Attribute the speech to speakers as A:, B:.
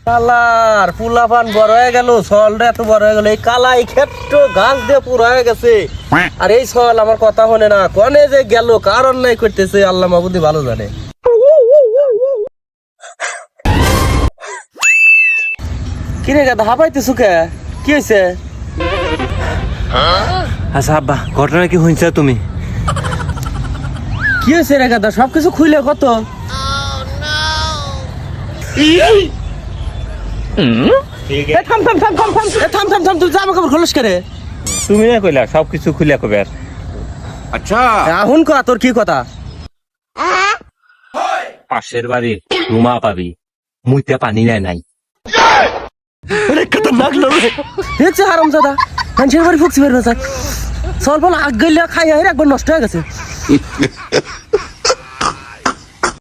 A: Colour পুলাপান বড় হয়ে গেল, সলটা এত বড় হয়ে গেল, এই কালাই ক্ষেত্র গাছ দিয়ে পুরো হয়ে গেছে। আর এই সল আমার কথা হলে না, কনে যে গেল কার অন্যায় করতেছে আল্লাহ মাহবুদি ভালো জানে। কিরে গাদা হাঁপাইতেছু কে? কি হয়েছে?
B: আচ্ছা আব্বা, ঘটনা কি হয়েছে তুমি?
A: কি হয়েছে রে গাদা? সবকিছু খুইলে কত? থাম থাম থাম থাম থাম থাম থাম থাম, তুই জামা কাপড় খোলস করে?
B: তুমি না কইলা সবকিছু খুলে কবে?
C: अच्छा
A: এখন ক তোর কি কথা?
B: পাশের বাড়ি রুমা পাবি, মুইতে পানি নেয় নাই।
A: দেখছে হারাম দাদা, মানুষের বাড়ি ফুকছি বের হয়েছে, সল ফল আগ গেলে খাই একবার নষ্ট হয়ে গেছে।